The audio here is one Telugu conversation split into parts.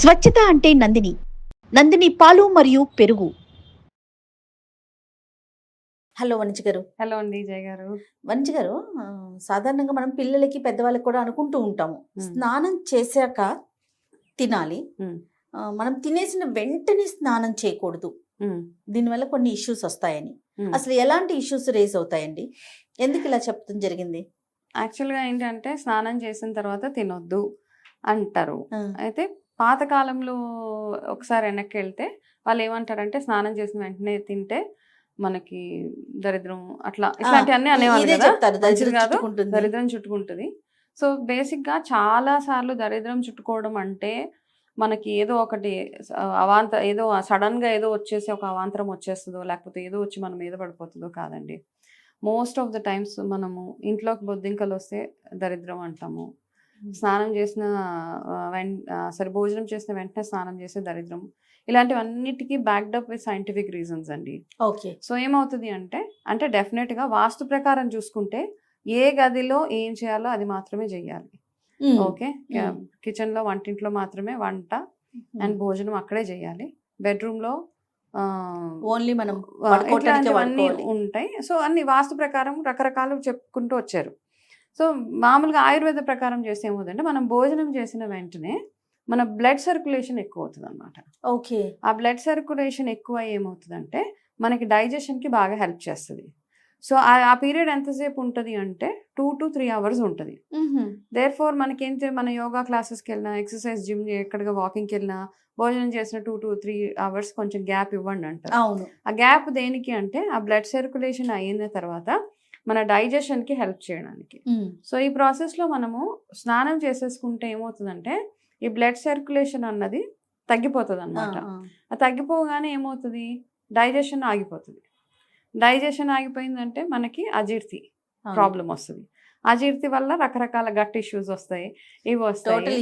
స్వచ్ఛత అంటే నందిని. నందిని పాలు మరియు పెరుగు. హలో వనిజ్ గారు. హలో అండి జయ గారు. వనిజ్ గారు, సాధారణంగా మనం పిల్లలకి, పెద్దవాళ్ళకి కూడా అనుకుంటూ ఉంటాము. స్నానం చేశాక తినాలి. మనం తినేసిన వెంటనే స్నానం చేయకూడదు. దీనివల్ల కొన్ని ఇష్యూస్ వస్తాయని. అసలు ఎలాంటి ఇష్యూస్ రేస్ అవుతాయండి? ఎందుకు ఇలా చెప్పడం జరిగింది? యాక్చువల్గా ఏంటంటే స్నానం చేసిన తర్వాత తినొద్దు అంటారు. అయితే పాతకాలంలో ఒకసారి వెనక్కి వెళ్తే వాళ్ళు ఏమంటారంటే స్నానం చేసిన వెంటనే తింటే మనకి దరిద్రం అట్లా ఇట్లాంటివన్నీ అనేవాళ్ళు కదా. దరిద్రం చుట్టుకుంటుంది. సో బేసిక్గా చాలా సార్లు దరిద్రం చుట్టుకోవడం అంటే మనకి ఏదో ఒకటి ఏదో సడన్గా ఏదో వచ్చేసి ఒక అవాంతరం వచ్చేస్తుందో లేకపోతే ఏదో వచ్చి మన మీద పడిపోతుందో కాదండి. మోస్ట్ ఆఫ్ ద టైమ్స్ మనము ఇంట్లోకి బొద్దింకలు వస్తే దరిద్రం అంటాము. స్నానం చేసిన భోజనం చేసిన వెంటనే స్నానం చేసే దరిద్రం. ఇలాంటివన్నిటికీ backed up with scientific reasons అండి. ఓకే. సో ఏమవుతుంది అంటే డెఫినెట్గా వాస్తు ప్రకారం చూసుకుంటే ఏ గదిలో ఏం చేయాలో అది మాత్రమే చెయ్యాలి. ఓకే. కిచెన్లో వంటింట్లో మాత్రమే వంట అండ్ భోజనం అక్కడే చేయాలి. బెడ్రూమ్లో ఓన్లీ మనం ఇట్లాంటివన్నీ ఉంటాయి. సో అన్ని వాస్తు ప్రకారం రకరకాలు చెప్పుకుంటూ వచ్చారు. సో మామూలుగా ఆయుర్వేద ప్రకారం చేస్తే ఏమవుతుందంటే మనం భోజనం చేసిన వెంటనే మన బ్లడ్ సర్క్యులేషన్ ఎక్కువ అవుతుంది అనమాట. ఓకే. ఆ బ్లడ్ సర్క్యులేషన్ ఎక్కువ ఏమవుతుందంటే మనకి డైజెషన్కి బాగా హెల్ప్ చేస్తుంది. సో ఆ పీరియడ్ ఎంతసేపు ఉంటుంది అంటే 2 to 3 hours ఉంటుంది. దేర్ ఫోర్ మనకేంటి, మన యోగా క్లాసెస్కి వెళ్ళినా, ఎక్సర్సైజ్ జిమ్ ఎక్కడిగా వాకింగ్కి వెళ్ళినా భోజనం చేసిన 2 to 3 hours కొంచెం గ్యాప్ ఇవ్వండి అంటారు. అవును. ఆ గ్యాప్ దేనికి అంటే ఆ బ్లడ్ సర్క్యులేషన్ అయిన తర్వాత మన డైజెషన్కి హెల్ప్ చేయడానికి. సో ఈ ప్రాసెస్లో మనము స్నానం చేసేసుకుంటే ఏమవుతుందంటే ఈ బ్లడ్ సర్క్యులేషన్ అన్నది తగ్గిపోతుంది అనమాట. అది తగ్గిపోగానే ఏమవుతుంది, డైజెషన్ ఆగిపోతుంది. డైజెషన్ ఆగిపోయిందంటే మనకి అజీర్తి ప్రాబ్లం వస్తుంది. అజీర్తి వల్ల రకరకాల గట్ ఇష్యూస్ వస్తాయి. ఇవి వస్తాయి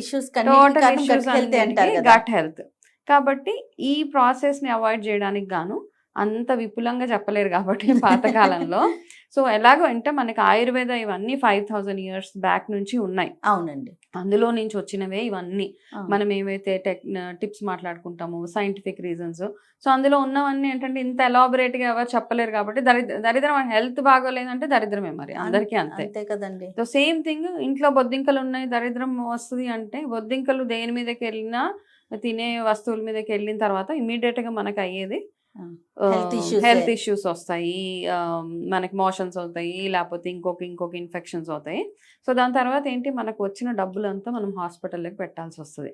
గట్ హెల్త్. కాబట్టి ఈ ప్రాసెస్ని అవాయిడ్ చేయడానికి గాను అంత విపులంగా చెప్పలేరు కాబట్టి పాతకాలంలో. సో ఎలాగో అంటే మనకి ఆయుర్వేద ఇవన్నీ 5000 years బ్యాక్ నుంచి ఉన్నాయి. అవునండి. అందులో నుంచి వచ్చినవే ఇవన్నీ. మనం ఏవైతే టిప్స్ మాట్లాడుకుంటామో సైంటిఫిక్ రీజన్స్, సో అందులో ఉన్నవన్నీ ఏంటంటే ఇంత ఎలాబొరేట్గా ఎవరు చెప్పలేరు కాబట్టి దరిద్రం హెల్త్ బాగోలేదంటే దరిద్రమే, మరి అందరికీ అంతే కదండి. సో సేమ్ థింగ్ ఇంట్లో బొద్దింకలు ఉన్నాయి దరిద్రం వస్తుంది అంటే బొద్దింకలు దేని మీదకి వెళ్ళినా, తినే వస్తువుల మీదకి వెళ్ళిన తర్వాత ఇమీడియట్గా మనకు అయ్యేది హెల్త్ ఇష్యూస్ వస్తాయి. మనకి మోషన్స్ అవుతాయి, లేకపోతే ఇంకొక ఇన్ఫెక్షన్స్ అవుతాయి. సో దాని తర్వాత ఏంటి, మనకు వచ్చిన డబ్బులంతా మనం హాస్పిటల్లోకి పెట్టాల్సి వస్తుంది.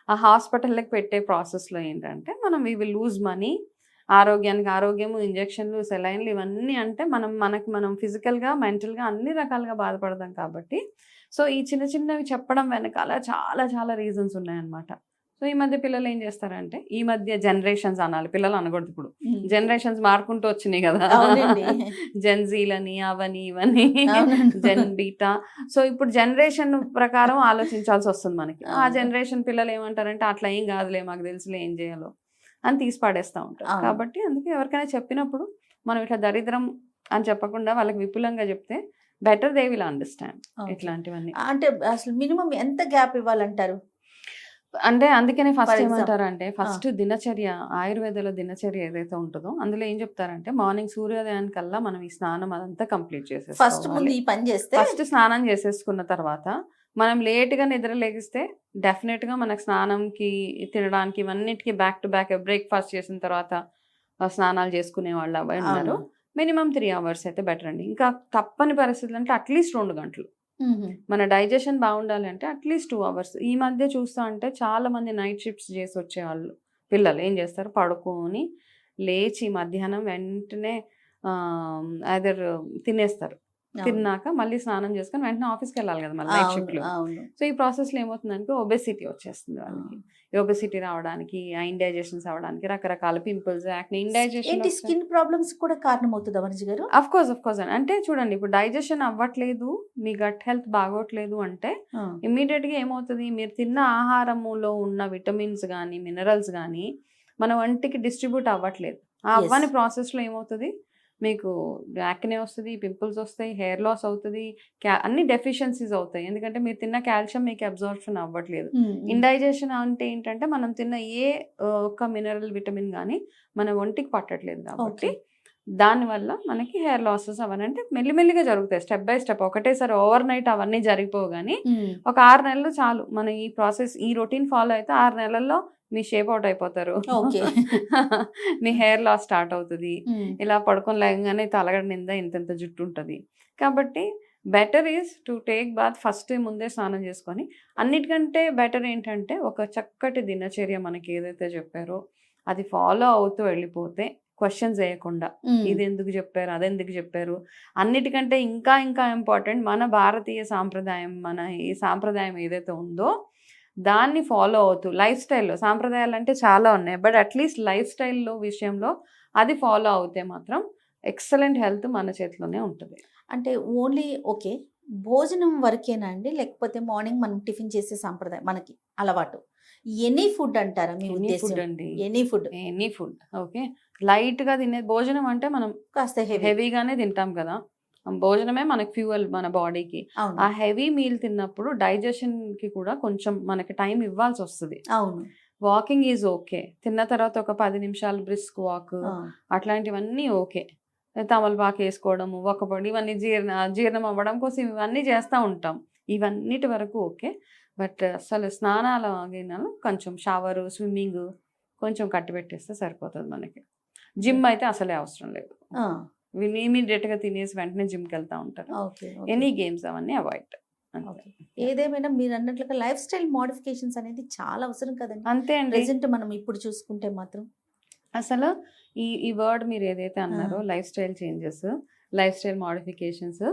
ఆ హాస్పిటల్లోకి పెట్టే ప్రాసెస్లో ఏంటంటే మనం వీ విల్ లూజ్ మనీ. ఆరోగ్యానికి ఆరోగ్యము, ఇంజక్షన్లు, సెలైన్లు ఇవన్నీ అంటే మనం ఫిజికల్గా, మెంటల్గా అన్ని రకాలుగా బాధపడదాం కాబట్టి సో ఈ చిన్న చిన్నవి చెప్పడం వెనకాల చాలా చాలా రీజన్స్ ఉన్నాయన్నమాట. సో ఈ మధ్య పిల్లలు ఏం చేస్తారంటే, ఈ మధ్య జనరేషన్స్ అనాలి, పిల్లలు అనకూడదు, ఇప్పుడు జనరేషన్స్ మారుకుంటూ వచ్చినాయి కదా, జెన్జీలని అవని ఇవని జెన్ బీటా. సో ఇప్పుడు జనరేషన్ ప్రకారం ఆలోచించాల్సి వస్తుంది మనకి. ఆ జనరేషన్ పిల్లలు ఏమంటారంటే అట్లా ఏం కాదులే, మాకు తెలుసులే ఏం చేయాలో అని తీసి పాడేస్తూ ఉంటారు. కాబట్టి అందుకే ఎవరికైనా చెప్పినప్పుడు మనం ఇట్లా దరిద్రం అని చెప్పకుండా వాళ్ళకి విపులంగా చెప్తే బెటర్, దే విల్ అండర్స్టాండ్ ఇట్లాంటివన్నీ. అంటే అసలు మినిమం ఎంత గ్యాప్ ఇవ్వాలంటారు? అంటే అందుకనే ఫస్ట్ ఏమంటారంటే, ఫస్ట్ దినచర్య, ఆయుర్వేదలో దినచర్య ఏదైతే ఉంటుందో అందులో ఏం చెప్తారంటే మార్నింగ్ సూర్యోదయానికల్లా మనం ఈ స్నానం అదంతా కంప్లీట్ చేసేసుకోవాలి. ఫస్ట్ స్నానం చేసేసుకున్న తర్వాత మనం లేట్గా నిద్ర లేగిస్తే డెఫినెట్గా మనకు స్నానంకి, తినడానికి ఇవన్నిటికీ బ్యాక్ టు బ్యాక్ బ్రేక్ఫాస్ట్ చేసిన తర్వాత స్నానాలు చేసుకునే వాళ్ళు ఉన్నారు. మినిమం 3 hours అయితే బెటర్ అండి. ఇంకా తప్పని పరిస్థితులు అంటే అట్లీస్ట్ 2 గంటలు. మన డైజెషన్ బాగుండాలి అంటే అట్లీస్ట్ 2 hours. ఈ మధ్య చూస్తా అంటే చాలా మంది నైట్ షిఫ్ట్స్ చేసి వచ్చేవాళ్ళు పిల్లలు ఏం చేస్తారు, పడుకొని లేచి మధ్యాహ్నం వెంటనే ఐదర్ తినేస్తారు, తిన్నాక మళ్ళీ స్నానం చేసుకొని వెంటనే ఆఫీస్కి వెళ్ళాలి కదా మళ్ళీ నైట్ షిఫ్ట్లో. సో ఈ ప్రాసెస్లో ఏమవుతుందంటే ఒబెసిటీ వచ్చేస్తుంది వాళ్ళకి. ఒబెసిటీ రావడానికి, ఇండైజెషన్స్ అవ్వడానికి, రకరకాల pimples, acne, indigestion, skin problems కూడా కారణమవుతుంది వనిజ్ గారు. అఫ్ కోర్స్ అంటే చూడండి, ఇప్పుడు డైజెషన్ అవ్వట్లేదు, మీ గట్ హెల్త్ బాగోట్లేదు అంటే ఇమ్మీడియట్గా ఏమవుతుంది, మీరు తిన్న ఆహారములో ఉన్న విటమిన్స్ కానీ మినరల్స్ కానీ మన వంటికి డిస్ట్రిబ్యూట్ అవ్వట్లేదు. ఆ అవ్వని ప్రాసెస్లో ఏమవుతుంది, మీకు యాక్నే వస్తుంది, పింపుల్స్ వస్తాయి, హెయిర్ లాస్ అవుతుంది, అన్ని డెఫిషియన్సీస్ అవుతాయి. ఎందుకంటే మీరు తిన్న కాల్షియం మీకు అబ్జార్ప్షన్ అవ్వట్లేదు. ఇండైజెషన్ అంటే ఏంటంటే మనం తిన్న ఏ ఒక్క మినరల్, విటమిన్ కానీ మన ఒంటికి పట్టట్లేదు కాబట్టి దానివల్ల మనకి హెయిర్ లాసెస్ అవన్నీ అంటే మెల్లిమెల్లిగా జరుగుతాయి, స్టెప్ బై స్టెప్. ఒకటేసారి ఓవర్ నైట్ అవన్నీ జరిగిపోవు కానీ ఒక 6 నెలలు చాలు. మన ఈ ప్రాసెస్, ఈ రొటీన్ ఫాలో అయితే 6 నెలల్లో మీ షేప్ అవుట్ అయిపోతారు. మీ హెయిర్ లాస్ స్టార్ట్ అవుతుంది. ఇలా పడుకొని లేగానే తలగడ నిందా ఇంత జుట్టు ఉంటుంది. కాబట్టి better is to take bath first ముందే స్నానం చేసుకొని. అన్నిటికంటే బెటర్ ఏంటంటే ఒక చక్కటి దినచర్య మనకి ఏదైతే చెప్పారో అది ఫాలో అవుతూ వెళ్ళిపోతే, క్వశ్చన్స్ వేయకుండా ఇది ఎందుకు చెప్పారు, అదెందుకు చెప్పారు. అన్నిటికంటే ఇంకా ఇంకా ఇంపార్టెంట్ మన భారతీయ సాంప్రదాయం, మన ఈ సాంప్రదాయం ఏదైతే ఉందో దాన్ని ఫాలో అవుతూ లైఫ్ స్టైల్లో, సాంప్రదాయాలు అంటే చాలా ఉన్నాయి బట్ అట్లీస్ట్ లైఫ్ స్టైల్లో విషయంలో అది ఫాలో అవుతే మాత్రం ఎక్సలెంట్ హెల్త్ మన చేతిలోనే ఉంటుంది. అంటే ఓన్లీ ఓకే భోజనం వరకేనా అండి, లేకపోతే మార్నింగ్ మనం టిఫిన్ చేసే సాంప్రదాయం మనకి అలవాటు ఎనీ ఫుడ్ అంటారా మీ ఫుడ్ ఉద్దేశం? అండి, ఎనీ ఫుడ్ ఓకే. లైట్ గా తినే భోజనం అంటే మనం కాస్త హెవీగానే తింటాం కదా. భోజనమే మనకి ఫ్యూయల్ మన బాడీకి. ఆ హెవీ మీల్ తిన్నప్పుడు డైజెషన్ కి కూడా కొంచెం మనకి టైం ఇవ్వాల్సి వస్తుంది. అవును, వాకింగ్ ఈజ్ ఓకే. తిన్న తర్వాత ఒక 10 నిమిషాలు బ్రిస్క్ వాక్ అట్లాంటివన్నీ ఓకే. తమలపాకు వేసుకోవడము, ఒక్కపొడి, ఇవన్నీ జీర్ణం అవ్వడం కోసం ఇవన్నీ చేస్తూ ఉంటాం. ఇవన్నిటి వరకు ఓకే. బట్ అసలు స్నానాల గిన్నెలు కొంచెం షవరు, స్విమ్మింగ్ కొంచెం కట్టిపెట్టేస్తే సరిపోతుంది మనకి. జిమ్ అయితే అసలే అవసరం లేదు. ఇమీడియట్గా తినేసి వెంటనే జిమ్కి వెళ్తూ ఉంటారు. ఎనీ గేమ్స్ అవన్నీ అవాయిడ్. ఏదేమైనా మీరు అన్నట్లుగా లైఫ్ స్టైల్ మోడిఫికేషన్స్ అనేది చాలా అవసరం కదండి. అంతే అండి. ప్రెజెంట్ మనం ఇప్పుడు చూసుకుంటే మాత్రం అసలు ఈ వర్డ్ మీరు ఏదైతే అన్నారో life style changes, life style modifications,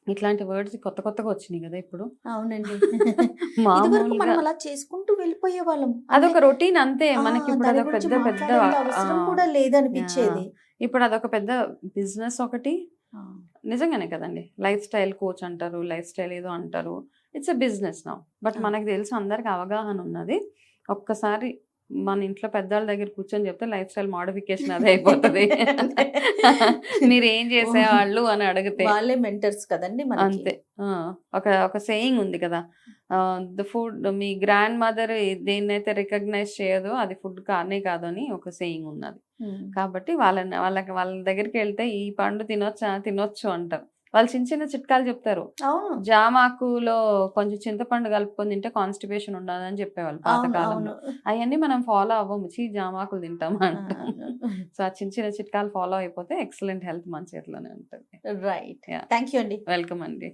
ఇట్లాంటి వర్డ్స్ కొత్తగా వచ్చినాయి కదా ఇప్పుడు. అవునండి. మామూలుగా మనం అలా చేసుకుంటూ వెళ్ళిపోయే వాళ్ళం. అదొక రొటీన్ అంతే. మనకి ఇప్పుడు అదొక పెద్ద అవసరం కూడా లేదనిపించేది. ఇప్పుడు అదొక పెద్ద బిజినెస్ ఒకటి. నిజంగానే కదండి. లైఫ్ స్టైల్ కోచ్ అంటారు, లైఫ్ స్టైల్ ఏదో అంటారు. It's a business now. But మనకు తెలుసు, అందరికి అవగాహన ఉన్నది. ఒక్కసారి మన ఇంట్లో పెద్దవాళ్ళ దగ్గర కూర్చొని చెప్తే లైఫ్ స్టైల్ మోడిఫికేషన్ అదే అయిపోతుంది. మీరు ఏం చేసేవాళ్ళు అని అడిగితే వాళ్ళే మెంటర్స్ కదండి అంతే. ఒక సేయింగ్ ఉంది కదా, ద ఫుడ్, మీ గ్రాండ్ మదర్ దేన్నైతే రికగ్నైజ్ చేయదో అది ఫుడ్ కానే కాదు అని ఒక సేయింగ్ ఉన్నది. కాబట్టి వాళ్ళ దగ్గరికి వెళ్తే ఈ పండు తినొచ్చు అంటారు. వాళ్ళు చిన్న చిన్న చిట్కాలు చెప్తారు. జామాకులో కొంచెం చింతపండు కలుపుకొని తింటే కాన్స్టిపేషన్ ఉండదని చెప్పేవాళ్ళు పాతకాలంలో. అవన్నీ మనం ఫాలో అవ్వము, జామాకులు తింటాము అంటాం. సో ఆ చిన్న చిన్న చిట్కాలు ఫాలో అయిపోతే ఎక్సలెంట్ హెల్త్ మన చేతిలోనే ఉంటుంది. రైట్. థ్యాంక్ యూ అండి. వెల్కమ్ అండి.